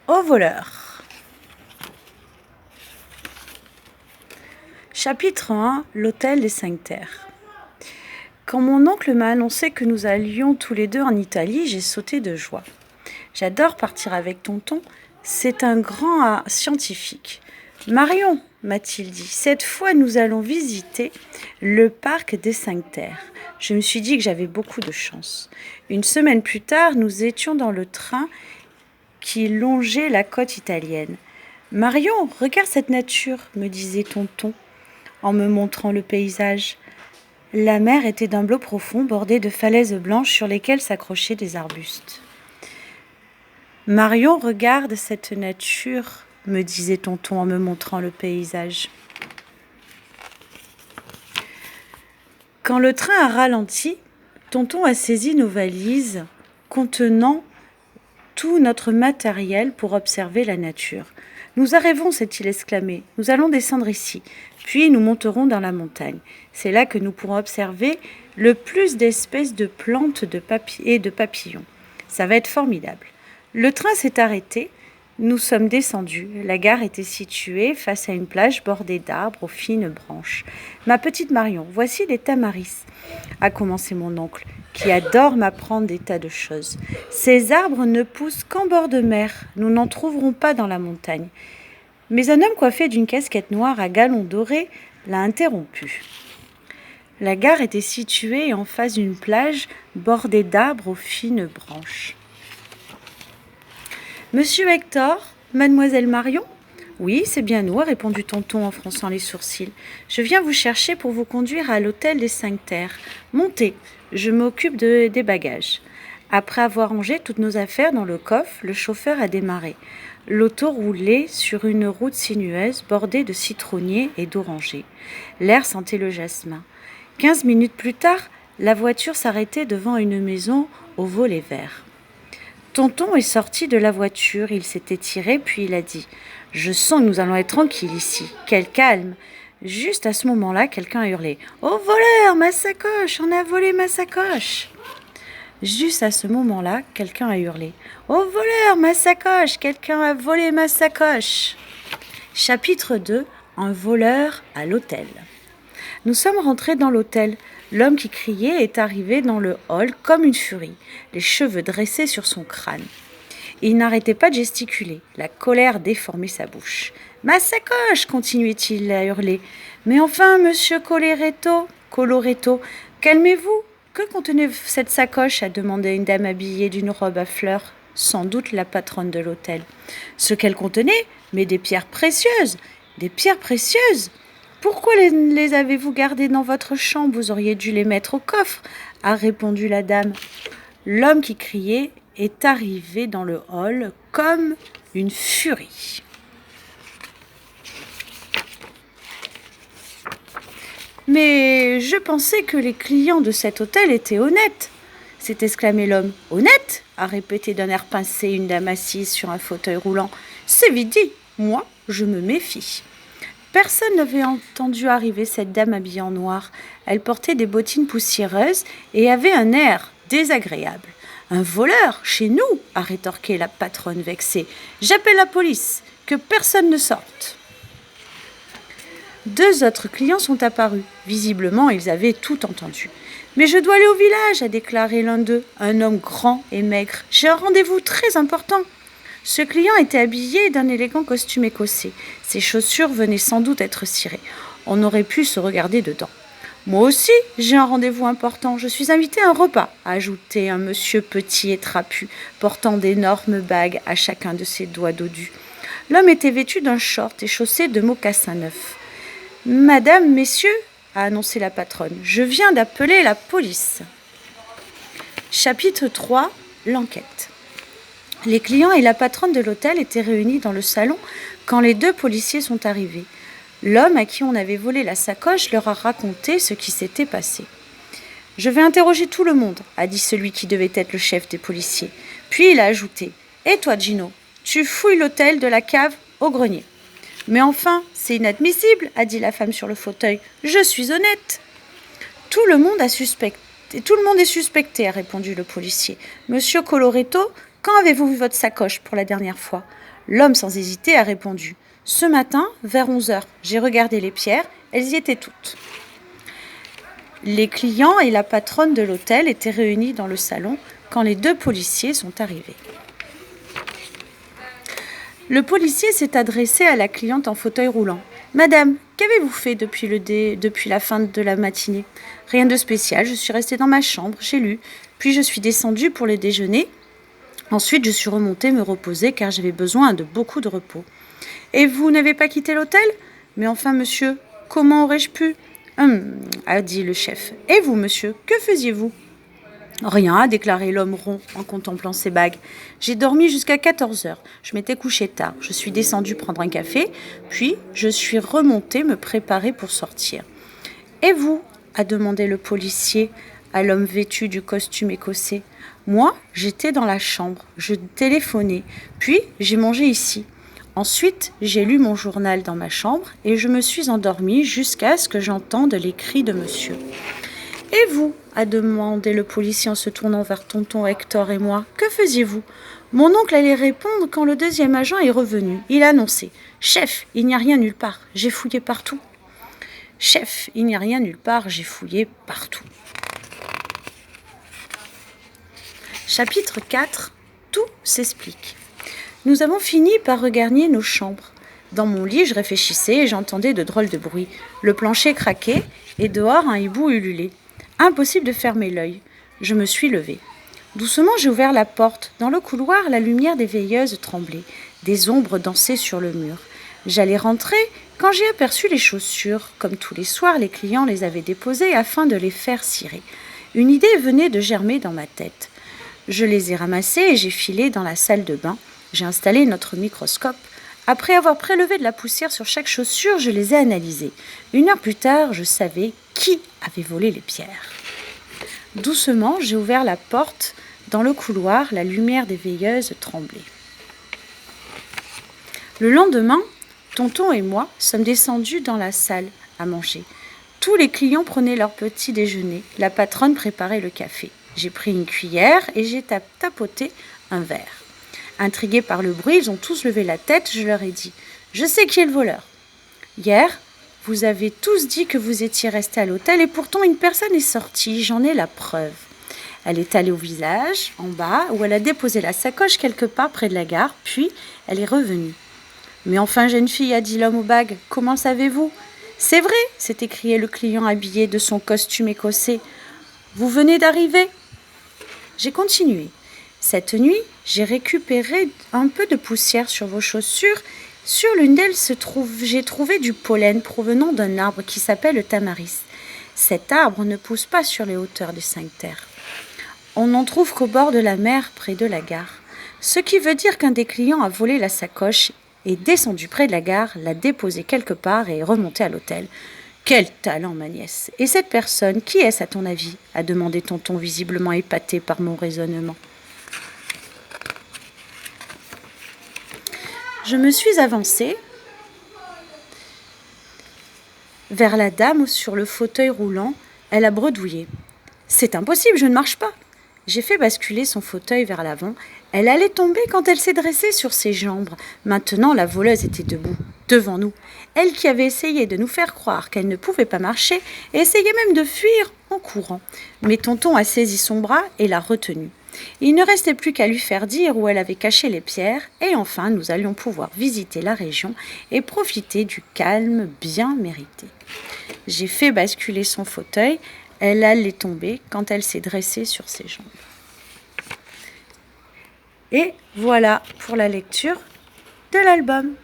Au voleur. Chapitre 1. L'hôtel des 5 terres. Quand mon oncle m'a annoncé que nous allions tous les deux en Italie, j'ai sauté de joie. J'adore partir avec tonton, c'est un grand scientifique. Marion, m'a-t-il dit, cette fois nous allons visiter le parc des 5 terres. Je me suis dit que j'avais beaucoup de chance. Une semaine plus tard, nous étions dans le train qui longeait la côte italienne. Marion, regarde cette nature, me disait tonton, en me montrant le paysage. La mer était d'un bleu profond, bordée de falaises blanches sur lesquelles s'accrochaient des arbustes. Marion, regarde cette nature, me disait tonton en me montrant le paysage. Quand le train a ralenti, tonton a saisi nos valises contenant tout notre matériel pour observer la nature. « Nous arrivons, s'est-il exclamé. Nous allons descendre ici, puis nous monterons dans la montagne. C'est là que nous pourrons observer le plus d'espèces de plantes et de papillons. Ça va être formidable. » Le train s'est arrêté. Nous sommes descendus. La gare était située face à une plage bordée d'arbres aux fines branches. « Ma petite Marion, voici les tamaris, a commencé mon oncle, qui adore m'apprendre des tas de choses. Ces arbres ne poussent qu'en bord de mer. Nous n'en trouverons pas dans la montagne. » Mais un homme coiffé d'une casquette noire à galons dorés l'a interrompu. La gare était située en face d'une plage bordée d'arbres aux fines branches. « Monsieur Hector, mademoiselle Marion ? » ?»« Oui, c'est bien nous, » a répondu tonton en fronçant les sourcils. « Je viens vous chercher pour vous conduire à l'hôtel des 5 terres. Montez, je m'occupe des bagages. » Après avoir rangé toutes nos affaires dans le coffre, le chauffeur a démarré. L'auto roulait sur une route sinueuse bordée de citronniers et d'orangers. L'air sentait le jasmin. 15 minutes plus tard, la voiture s'arrêtait devant une maison aux volets verts. Tonton est sorti de la voiture, il s'est étiré, puis il a dit « Je sens que nous allons être tranquilles ici. Quel calme !» Juste à ce moment-là, quelqu'un a hurlé « Au voleur, ma sacoche, on a volé ma sacoche !» Juste à ce moment-là, quelqu'un a hurlé « Au voleur, ma sacoche, quelqu'un a volé ma sacoche !» Chapitre 2. Un voleur à l'hôtel. Nous sommes rentrés dans l'hôtel. L'homme qui criait est arrivé dans le hall comme une furie, les cheveux dressés sur son crâne. Il n'arrêtait pas de gesticuler, la colère déformait sa bouche. « Ma sacoche !» continuait-il à hurler. « Mais enfin, monsieur Coloretto, calmez-vous. Que contenait cette sacoche ?» a demandé une dame habillée d'une robe à fleurs, sans doute la patronne de l'hôtel. « Ce qu'elle contenait, mais des pierres précieuses. Des pierres précieuses ! Pourquoi les avez-vous gardées dans votre chambre ? Vous auriez dû les mettre au coffre, » a répondu la dame. L'homme qui criait est arrivé dans le hall comme une furie. « Mais je pensais que les clients de cet hôtel étaient honnêtes, » s'est exclamé l'homme. « Honnêtes ?» a répété d'un air pincé une dame assise sur un fauteuil roulant. « C'est vite dit, moi, je me méfie. » Personne n'avait entendu arriver cette dame habillée en noir. Elle portait des bottines poussiéreuses et avait un air désagréable. « Un voleur, chez nous !» a rétorqué la patronne vexée. « J'appelle la police, que personne ne sorte. » 2 autres clients sont apparus. Visiblement, ils avaient tout entendu. « Mais je dois aller au village, » a déclaré l'un d'eux, un homme grand et maigre. « J'ai un rendez-vous très important. » Ce client était habillé d'un élégant costume écossais. Ses chaussures venaient sans doute être cirées. On aurait pu se regarder dedans. « Moi aussi, j'ai un rendez-vous important. Je suis invité à un repas, » a ajouté un monsieur petit et trapu, portant d'énormes bagues à chacun de ses doigts dodus. L'homme était vêtu d'un short et chaussé de mocassins neufs. « Madame, messieurs, » a annoncé la patronne, « je viens d'appeler la police. » Chapitre 3. L'enquête. Les clients et la patronne de l'hôtel étaient réunis dans le salon quand les 2 policiers sont arrivés. L'homme à qui on avait volé la sacoche leur a raconté ce qui s'était passé. « Je vais interroger tout le monde, » a dit celui qui devait être le chef des policiers. Puis il a ajouté « Et toi, Gino, tu fouilles l'hôtel de la cave au grenier. » « Mais enfin, c'est inadmissible, » a dit la femme sur le fauteuil. « Je suis honnête. » Tout le monde est suspecté, a répondu le policier. Monsieur Coloretto, Quand avez-vous vu votre sacoche pour la dernière fois ? L'homme sans hésiter a répondu. Ce matin, vers 11 heures, j'ai regardé les pierres, elles y étaient toutes. Les clients et la patronne de l'hôtel étaient réunis dans le salon quand les 2 policiers sont arrivés. Le policier s'est adressé à la cliente en fauteuil roulant. « Madame, qu'avez-vous fait depuis la fin de la matinée ? » « Rien de spécial, je suis restée dans ma chambre, j'ai lu, puis je suis descendue pour le déjeuner. Ensuite, je suis remontée me reposer car j'avais besoin de beaucoup de repos. »« Et vous n'avez pas quitté l'hôtel ? » ?»« Mais enfin, monsieur, comment aurais-je pu ? » a dit le chef. « Et vous, monsieur, que faisiez-vous ? » « Rien, a déclaré l'homme rond en contemplant ses bagues. J'ai dormi jusqu'à 14 heures. Je m'étais couché tard. Je suis descendue prendre un café, puis je suis remontée me préparer pour sortir. Et vous ? A demandé le policier à l'homme vêtu du costume écossais. Moi, j'étais dans la chambre. Je téléphonais. Puis, j'ai mangé ici. Ensuite, j'ai lu mon journal dans ma chambre et je me suis endormie jusqu'à ce que j'entende les cris de monsieur. Et vous ? A demandé le policier en se tournant vers tonton Hector et moi. Que faisiez-vous ? Mon oncle allait répondre quand le 2e agent est revenu. Il a annoncé. Chef, il n'y a rien nulle part. J'ai fouillé partout. Chef, il n'y a rien nulle part. J'ai fouillé partout. Chapitre 4. Tout s'explique. Nous avons fini par regagner nos chambres. Dans mon lit, je réfléchissais et j'entendais de drôles de bruits. Le plancher craquait et dehors un hibou ululait. Impossible de fermer l'œil. Je me suis levée. Doucement, j'ai ouvert la porte. Dans le couloir, la lumière des veilleuses tremblait. Des ombres dansaient sur le mur. J'allais rentrer quand j'ai aperçu les chaussures. Comme tous les soirs, les clients les avaient déposées afin de les faire cirer. Une idée venait de germer dans ma tête. Je les ai ramassées et j'ai filé dans la salle de bain. J'ai installé notre microscope. Après avoir prélevé de la poussière sur chaque chaussure, je les ai analysées. 1 heure plus tard, je savais qui avait volé les pierres. Doucement, j'ai ouvert la porte. Dans le couloir, la lumière des veilleuses tremblait. Le lendemain, tonton et moi sommes descendus dans la salle à manger. Tous les clients prenaient leur petit déjeuner. La patronne préparait le café. J'ai pris une cuillère et j'ai tapoté un verre. Intrigués par le bruit, ils ont tous levé la tête. Je leur ai dit « Je sais qui est le voleur. Hier, vous avez tous dit que vous étiez restés à l'hôtel et pourtant une personne est sortie. J'en ai la preuve. » Elle est allée au village, en bas, où elle a déposé la sacoche quelque part près de la gare, puis elle est revenue. « Mais enfin, jeune fille, a dit l'homme aux bagues, comment savez-vous ? » ?»« C'est vrai, s'est écrié le client habillé de son costume écossais. Vous venez d'arriver ?» J'ai continué. Cette nuit, j'ai récupéré un peu de poussière sur vos chaussures. Sur l'une d'elles j'ai trouvé du pollen provenant d'un arbre qui s'appelle le tamaris. Cet arbre ne pousse pas sur les hauteurs des 5 terres. On n'en trouve qu'au bord de la mer, près de la gare. Ce qui veut dire qu'un des clients a volé la sacoche, est descendu près de la gare, l'a déposée quelque part et est remonté à l'hôtel. Quel talent, ma nièce! Et cette personne, qui est-ce à ton avis ? A demandé tonton, visiblement épaté par mon raisonnement. Je me suis avancée vers la dame sur le fauteuil roulant. Elle a bredouillé. « C'est impossible, je ne marche pas !» J'ai fait basculer son fauteuil vers l'avant. Elle allait tomber quand elle s'est dressée sur ses jambes. Maintenant, la voleuse était debout, devant nous. Elle qui avait essayé de nous faire croire qu'elle ne pouvait pas marcher, essayait même de fuir en courant. Mais tonton a saisi son bras et l'a retenue. Il ne restait plus qu'à lui faire dire où elle avait caché les pierres, et enfin nous allions pouvoir visiter la région et profiter du calme bien mérité. J'ai fait basculer son fauteuil, elle allait tomber quand elle s'est dressée sur ses jambes. Et voilà pour la lecture de l'album.